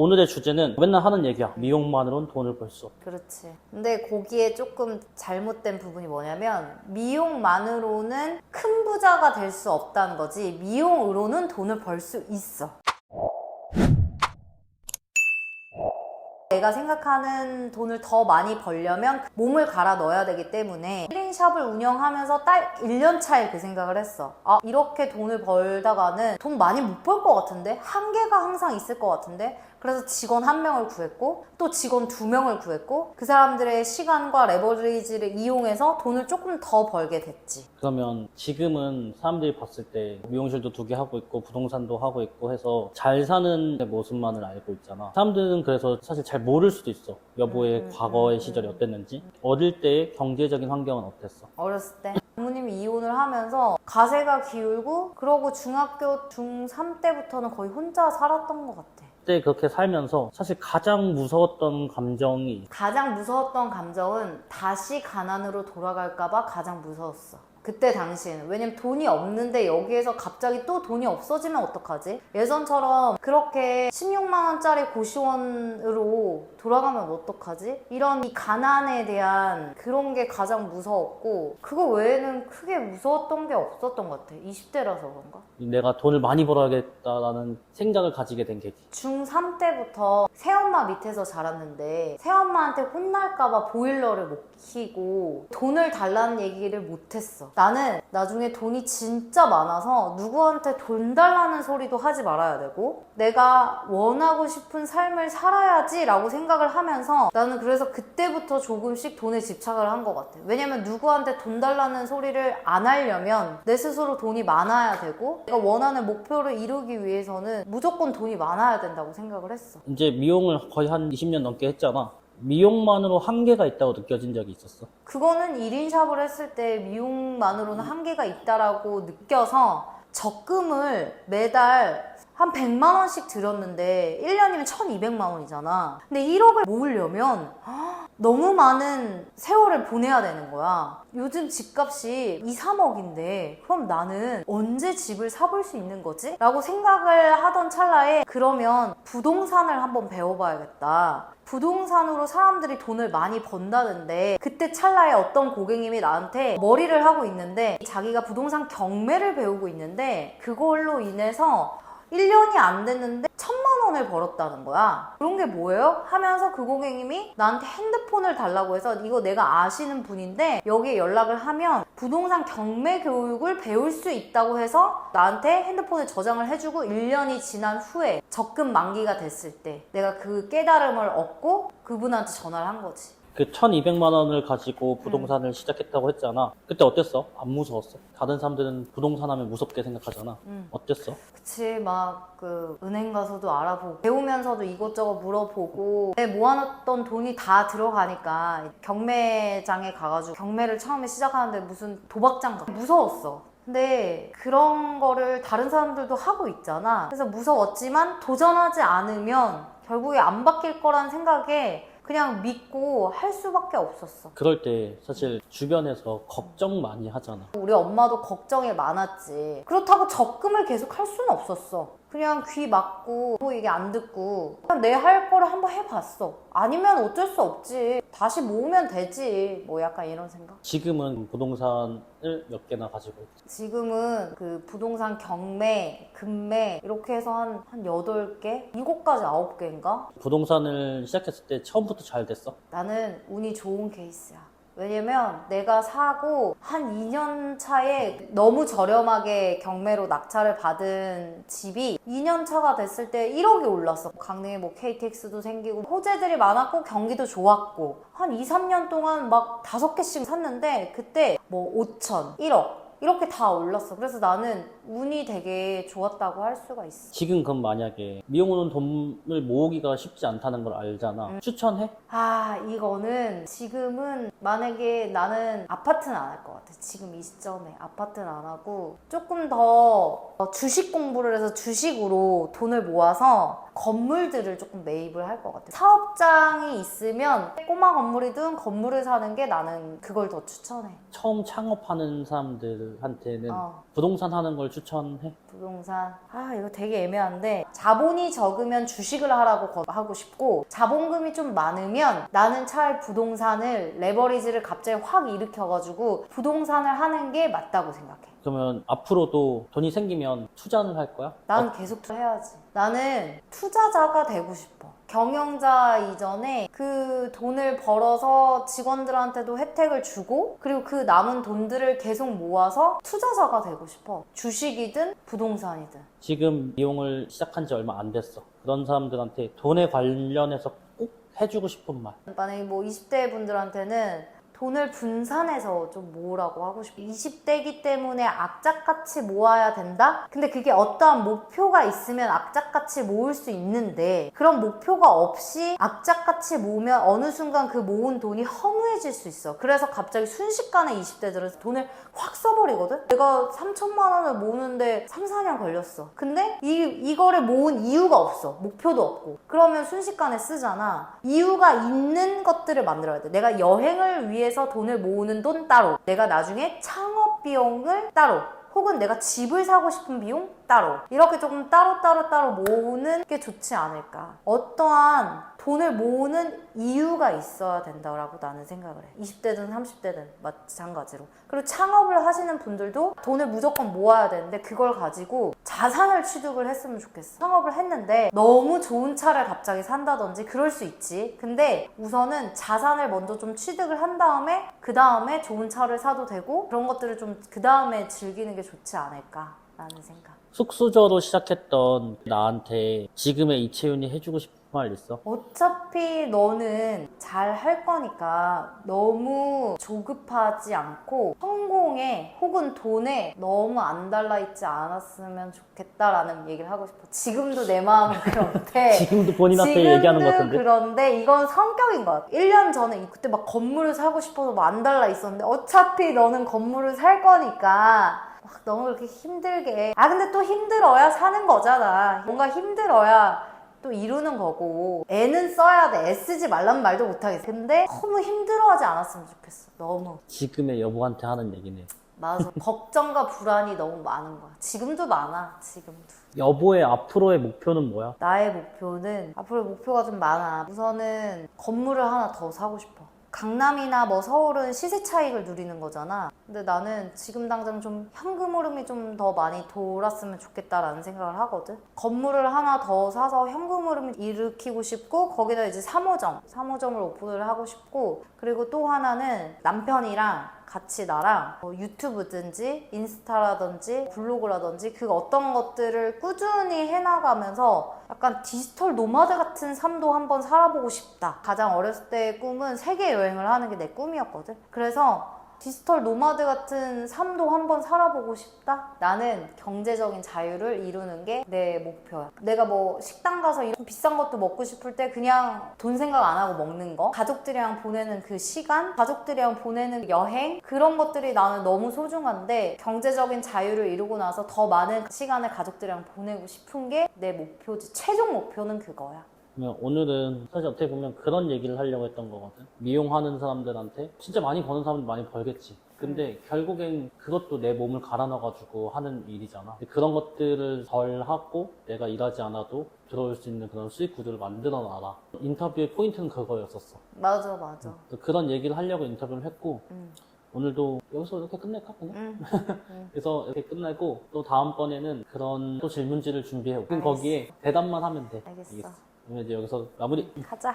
오늘의 주제는 맨날 하는 얘기야. 미용만으로는 돈을 벌 수 없다. 그렇지. 근데 거기에 조금 잘못된 부분이 뭐냐면 미용만으로는 큰 부자가 될 수 없다는 거지 미용으로는 돈을 벌 수 있어. 내가 생각하는 돈을 더 많이 벌려면 몸을 갈아 넣어야 되기 때문에 힐링샵을 운영하면서 딱 1년 차에 그 생각을 했어. 아, 이렇게 돈을 벌다가는 돈 많이 못 벌 것 같은데? 한계가 항상 있을 것 같은데? 그래서 직원 1명을 구했고 또 직원 2명을 구했고 그 사람들의 시간과 레버리지를 이용해서 돈을 조금 더 벌게 됐지. 그러면 지금은 사람들이 봤을 때 미용실도 2개 하고 있고 부동산도 하고 있고 해서 잘 사는 모습만을 알고 있잖아. 사람들은 그래서 사실 잘 모를 수도 있어. 여보의 과거의 시절이 어땠는지. 어릴 때의 경제적인 환경은 어땠어? 어렸을 때 부모님이 이혼을 하면서 가세가 기울고 그러고 중학교 중3 때부터는 거의 혼자 살았던 것 같아. 그때 그렇게 살면서 사실 가장 무서웠던 감정이 가장 무서웠던 감정은 다시 가난으로 돌아갈까봐 가장 무서웠어. 그때 당시에는. 왜냐면 돈이 없는데 여기에서 갑자기 또 돈이 없어지면 어떡하지? 예전처럼 그렇게 16만 원짜리 고시원으로 돌아가면 어떡하지? 이런 이 가난에 대한 그런 게 가장 무서웠고 그거 외에는 크게 무서웠던 게 없었던 것 같아. 20대라서 그런가? 내가 돈을 많이 벌어야겠다라는 생각을 가지게 된 계기. 중3 때부터 새엄마 밑에서 자랐는데 새엄마한테 혼날까봐 보일러를 못 켜고 돈을 달라는 얘기를 못했어. 나는 나중에 돈이 진짜 많아서 누구한테 돈 달라는 소리도 하지 말아야 되고 내가 원하고 싶은 삶을 살아야지 라고 생각을 하면서 나는 그래서 그때부터 조금씩 돈에 집착을 한 것 같아. 왜냐면 누구한테 돈 달라는 소리를 안 하려면 내 스스로 돈이 많아야 되고 내가 원하는 목표를 이루기 위해서는 무조건 돈이 많아야 된다고 생각을 했어. 이제 미용을 거의 한 20년 넘게 했잖아. 미용만으로 한계가 있다고 느껴진 적이 있었어? 그거는 1인 샵을 했을 때 미용만으로는 한계가 있다라고 느껴서 적금을 매달 한 100만 원씩 들였는데 1년이면 1200만 원이잖아. 근데 1억을 모으려면 너무 많은 세월을 보내야 되는 거야. 요즘 집값이 2, 3억인데 그럼 나는 언제 집을 사볼 수 있는 거지? 라고 생각을 하던 찰나에 그러면 부동산을 한번 배워봐야겠다. 부동산으로 사람들이 돈을 많이 번다는데 그때 찰나에 어떤 고객님이 나한테 머리를 하고 있는데 자기가 부동산 경매를 배우고 있는데 그걸로 인해서 1년이 안 됐는데 1000만 원을 벌었다는 거야. 그런 게 뭐예요? 하면서 그 고객님이 나한테 핸드폰을 달라고 해서 이거 내가 아시는 분인데 여기에 연락을 하면 부동산 경매 교육을 배울 수 있다고 해서 나한테 핸드폰을 저장을 해주고 1년이 지난 후에 적금 만기가 됐을 때 내가 그 깨달음을 얻고 그분한테 전화를 한 거지. 그 1200만 원을 가지고 부동산을 시작했다고 했잖아. 그때 어땠어? 안 무서웠어? 다른 사람들은 부동산 하면 무섭게 생각하잖아. 어땠어? 그치, 막 그 은행 가서도 알아보고 배우면서도 이것저것 물어보고 내 모아놨던 돈이 다 들어가니까 경매장에 가가지고 경매를 처음에 시작하는데 무슨 도박장 같아. 무서웠어. 근데 그런 거를 다른 사람들도 하고 있잖아. 그래서 무서웠지만 도전하지 않으면 결국에 안 바뀔 거란 생각에 그냥 믿고 할 수밖에 없었어. 그럴 때 사실 주변에서 걱정 많이 하잖아. 우리 엄마도 걱정이 많았지. 그렇다고 적금을 계속 할 수는 없었어. 그냥 귀 막고 뭐 이게 안 듣고 그냥 내 할 거를 한번 해봤어. 아니면 어쩔 수 없지. 다시 모으면 되지. 뭐 약간 이런 생각. 지금은 부동산을 몇 개나 가지고 있지. 지금은 그 부동산 경매, 금매 이렇게 해서 한 8개? 7가지 9개인가? 부동산을 시작했을 때 처음부터 잘 됐어? 나는 운이 좋은 케이스야. 왜냐면 내가 사고 한 2년 차에 너무 저렴하게 경매로 낙찰을 받은 집이 2년 차가 됐을 때 1억이 올랐어. 강릉에 뭐 KTX도 생기고 호재들이 많았고 경기도 좋았고 한 2, 3년 동안 막 5개씩 샀는데 그때 뭐 5천, 1억 이렇게 다 올랐어. 그래서 나는 운이 되게 좋았다고 할 수가 있어. 지금 그럼 만약에 미용으로는 돈을 모으기가 쉽지 않다는 걸 알잖아. 추천해? 아, 이거는 지금은 만약에 나는 아파트는 안 할 것 같아. 지금 이 시점에 아파트는 안 하고 조금 더 주식 공부를 해서 주식으로 돈을 모아서 건물들을 조금 매입을 할 것 같아. 사업장이 있으면 꼬마 건물이든 건물을 사는 게 나는 그걸 더 추천해. 처음 창업하는 사람들한테는 어. 부동산 하는 걸 추천해? 부동산. 이거 되게 애매한데 자본이 적으면 주식을 하라고 하고 싶고 자본금이 좀 많으면 나는 차라리 부동산을 레버리지를 갑자기 확 일으켜가지고 부동산을 하는 게 맞다고 생각해. 그러면 앞으로도 돈이 생기면 투자는 할 거야? 나는 계속 해야지. 나는 투자자가 되고 싶어. 경영자 이전에 그 돈을 벌어서 직원들한테도 혜택을 주고 그리고 그 남은 돈들을 계속 모아서 투자자가 되고 싶어. 주식이든 부동산이든. 지금 미용을 시작한 지 얼마 안 됐어. 그런 사람들한테 돈에 관련해서 꼭 해주고 싶은 말. 만약에 뭐 20대 분들한테는 돈을 분산해서 좀 모으라고 하고 싶어. 20대이기 때문에 악착같이 모아야 된다? 근데 그게 어떠한 목표가 있으면 악착같이 모을 수 있는데 그런 목표가 없이 악착같이 모으면 어느 순간 그 모은 돈이 허무해질 수 있어. 그래서 갑자기 순식간에 20대들은 돈을 확 써버리거든? 내가 3천만 원을 모으는데 3, 4년 걸렸어. 근데 이거를 모은 이유가 없어. 목표도 없고. 그러면 순식간에 쓰잖아. 이유가 있는 것들을 만들어야 돼. 내가 여행을 위해서 돈을 모으는 돈 따로, 내가 나중에 창업 비용을 따로, 혹은 내가 집을 사고 싶은 비용 따로, 이렇게 조금 따로 모으는 게 좋지 않을까. 어떠한 돈을 모으는 이유가 있어야 된다고 나는 생각을 해. 20대든 30대든 마찬가지로. 그리고 창업을 하시는 분들도 돈을 무조건 모아야 되는데 그걸 가지고 자산을 취득을 했으면 좋겠어. 창업을 했는데 너무 좋은 차를 갑자기 산다든지 그럴 수 있지. 근데 우선은 자산을 먼저 좀 취득을 한 다음에 그 다음에 좋은 차를 사도 되고 그런 것들을 좀 그 다음에 즐기는 게 좋지 않을까 라는 생각. 숙수저로 시작했던 나한테 지금의 이채윤이 해주고 싶은 말 있어? 어차피 너는 잘 할 거니까 너무 조급하지 않고 성공에 혹은 돈에 너무 안 달라있지 않았으면 좋겠다라는 얘기를 하고 싶어. 지금도 내 마음은 그런데 지금도 본인한테 얘기하는 것 같은데? 그런데 이건 성격인 것 같아. 1년 전에 그때 막 건물을 사고 싶어서 막 안 달라 있었는데 어차피 너는 건물을 살 거니까 막 너무 그렇게 힘들게 근데 또 힘들어야 사는 거잖아. 뭔가 힘들어야 또 이루는 거고 애는 써야 돼. 애쓰지 말란 말도 못하겠어. 근데 너무 힘들어하지 않았으면 좋겠어. 너무. 지금의 여보한테 하는 얘기네. 맞아. 걱정과 불안이 너무 많은 거야. 지금도 많아. 지금도. 여보의 앞으로의 목표는 뭐야? 나의 목표는 앞으로 목표가 좀 많아. 우선은 건물을 하나 더 사고 싶어. 강남이나 뭐 서울은 시세 차익을 누리는 거잖아. 근데 나는 지금 당장 좀 현금 흐름이 좀 더 많이 돌았으면 좋겠다라는 생각을 하거든. 건물을 하나 더 사서 현금 흐름을 일으키고 싶고 거기다 이제 3호점을 오픈을 하고 싶고 그리고 또 하나는 남편이랑 같이 나랑 뭐 유튜브든지 인스타라든지 블로그라든지 그 어떤 것들을 꾸준히 해나가면서 약간 디지털 노마드 같은 삶도 한번 살아보고 싶다. 가장 어렸을 때의 꿈은 세계 여행을 하는 게 내 꿈이었거든. 그래서 디지털 노마드 같은 삶도 한번 살아보고 싶다? 나는 경제적인 자유를 이루는 게 내 목표야. 내가 뭐 식당 가서 이런 비싼 것도 먹고 싶을 때 그냥 돈 생각 안 하고 먹는 거, 가족들이랑 보내는 그 시간, 가족들이랑 보내는 여행, 그런 것들이 나는 너무 소중한데 경제적인 자유를 이루고 나서 더 많은 시간을 가족들이랑 보내고 싶은 게 내 목표지. 최종 목표는 그거야. 그러면 오늘은 사실 어떻게 보면 그런 얘기를 하려고 했던 거거든. 미용하는 사람들한테 진짜 많이 버는 사람들 많이 벌겠지. 근데 결국엔 그것도 내 몸을 갈아 넣어가지고 하는 일이잖아. 그런 것들을 덜 하고 내가 일하지 않아도 들어올 수 있는 그런 수익 구조를 만들어 놔라. 인터뷰의 포인트는 그거였었어. 맞아. 그런 얘기를 하려고 인터뷰를 했고 오늘도 여기서 이렇게 끝낼까 그냥? 그래서 이렇게 끝내고 또 다음번에는 그런 또 질문지를 준비해. 거기에 대답만 하면 돼. 알겠어. 그러면 이제 여기서 마무리. 가자.